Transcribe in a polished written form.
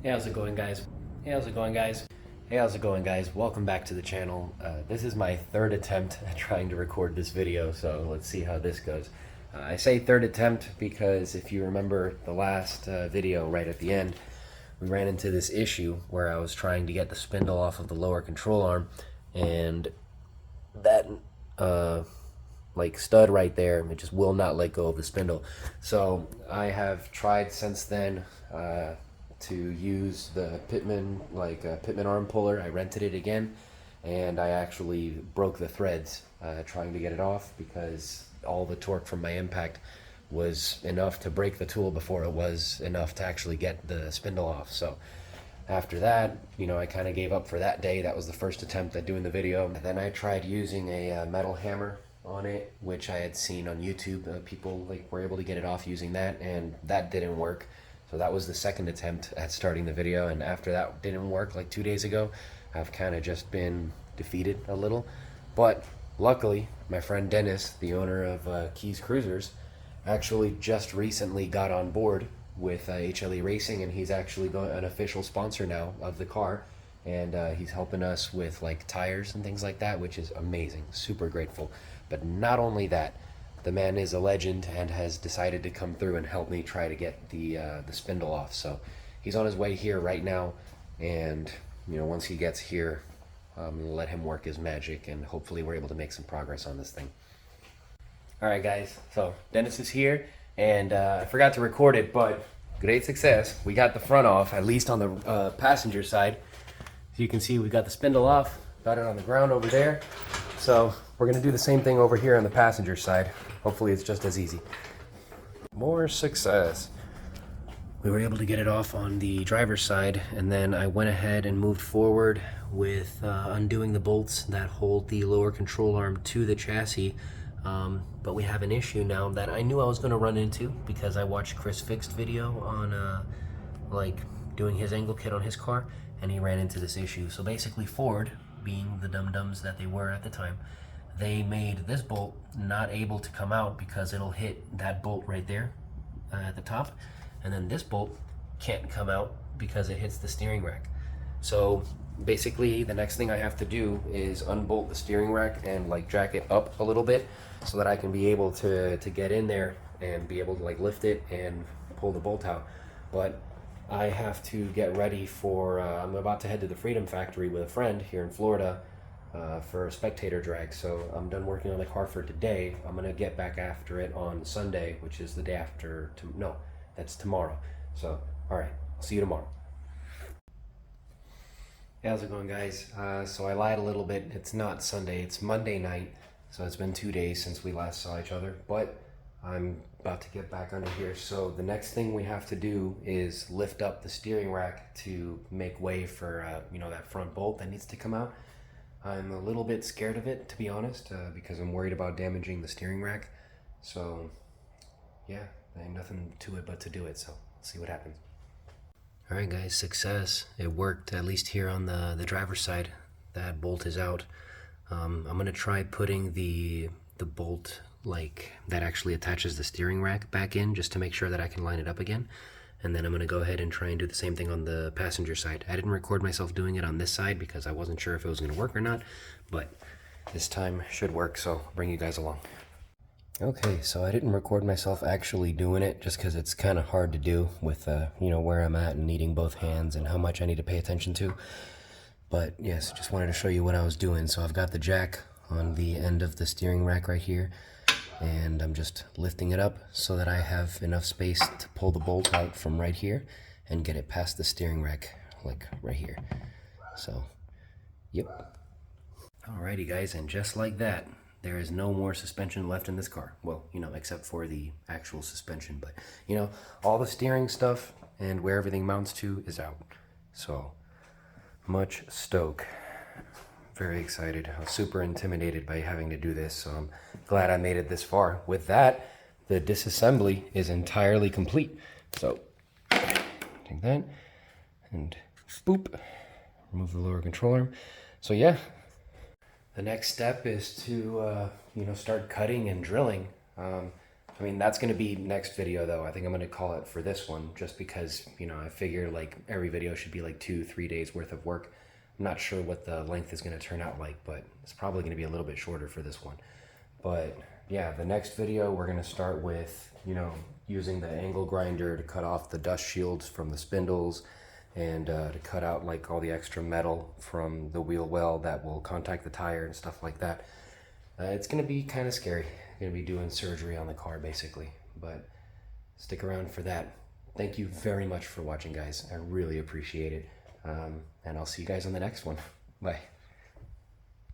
Hey, how's it going, guys? Hey, how's it going, guys? Hey, how's it going, guys? Welcome back to the channel. This is my third attempt at trying to record this video, so let's see how this goes. I say third attempt because if you remember the last video right at the end, we ran into this issue where I was trying to get the spindle off of the lower control arm, and that like stud right there, it just will not let go of the spindle. So I have tried since then to use the Pitman arm puller. I rented it again, and I actually broke the threads trying to get it off because all the torque from my impact was enough to break the tool before it was enough to actually get the spindle off. So after that, I kind of gave up for that day. That was the first attempt at doing the video. Then I tried using a metal hammer on it, which I had seen on YouTube. People were able to get it off using that, and that didn't work. So that was the second attempt at starting the video, and after that didn't work 2 days ago, I've kind of just been defeated a little. But luckily, my friend Dennis, the owner of Keys Cruisers, actually just recently got on board with HLE Racing, and he's actually an official sponsor now of the car, and he's helping us with tires and things like that, which is amazing. Super grateful. But not only that, the man is a legend and has decided to come through and help me try to get the spindle off. So he's on his way here right now, and once he gets here, I'm gonna let him work his magic, and hopefully we're able to make some progress on this thing. All right, guys. So Dennis is here, and I forgot to record it, but great success. We got the front off, at least on the passenger side. As you can see, we got the spindle off. Got it on the ground over there. So we're gonna do the same thing over here on the passenger side. Hopefully it's just as easy. More success. We were able to get it off on the driver's side, and then I went ahead and moved forward with undoing the bolts that hold the lower control arm to the chassis. But we have an issue now that I knew I was gonna run into because I watched Chris Fixed video on doing his angle kit on his car, and he ran into this issue. So basically Ford, being the dum-dums that they were at the time, they made this bolt not able to come out because it'll hit that bolt right there at the top, and then this bolt can't come out because it hits the steering rack. So basically the next thing I have to do is unbolt the steering rack and jack it up a little bit so that I can be able to get in there and be able to lift it and pull the bolt out. But I have to get ready for I'm about to head to the Freedom Factory with a friend here in Florida for a spectator drag. So I'm done working on the car for today. I'm gonna get back after it on Sunday, which is the day after no, that's tomorrow. So all right, I'll see you tomorrow. Hey, how's it going, guys? So I lied a little bit. It's not Sunday, it's Monday night. So it's been 2 days since we last saw each other, but I'm about to get back under here. So the next thing we have to do is lift up the steering rack to make way for that front bolt that needs to come out. I'm a little bit scared of it, to be honest, because I'm worried about damaging the steering rack. So yeah, there ain't nothing to it but to do it. So let's see what happens. All right, guys, success. It worked, at least here on the driver's side. That bolt is out. I'm gonna try putting the bolt that actually attaches the steering rack back in, just to make sure that I can line it up again. And then I'm gonna go ahead and try and do the same thing on the passenger side. I didn't record myself doing it on this side because I wasn't sure if it was gonna work or not, but this time should work, so I'll bring you guys along. Okay, so I didn't record myself actually doing it just because it's kind of hard to do with where I'm at and needing both hands and how much I need to pay attention to. But yes, just wanted to show you what I was doing. So I've got the jack on the end of the steering rack right here, and I'm just lifting it up so that I have enough space to pull the bolt out from right here and get it past the steering rack, right here. So, yep. Alrighty, guys, and just like that, there is no more suspension left in this car. Well, except for the actual suspension, but all the steering stuff and where everything mounts to is out. So much stoke. Very excited. I was super intimidated by having to do this, so I'm glad I made it this far. With that, the disassembly is entirely complete. So take that and boop, remove the lower control arm. So yeah, the next step is to start cutting and drilling. I mean, that's going to be next video though. I think I'm going to call it for this one just because, you know, I figure like every video should be like 2-3 days worth of work. I'm not sure what the length is going to turn out like, but it's probably going to be a little bit shorter for this one. But yeah, the next video we're going to start with, you know, using the angle grinder to cut off the dust shields from the spindles and to cut out like all the extra metal from the wheel well that will contact the tire and stuff like that. It's going to be kind of scary. I'm going to be doing surgery on the car basically, but stick around for that. Thank you very much for watching, guys. I really appreciate it. And I'll see you guys on the next one. Bye.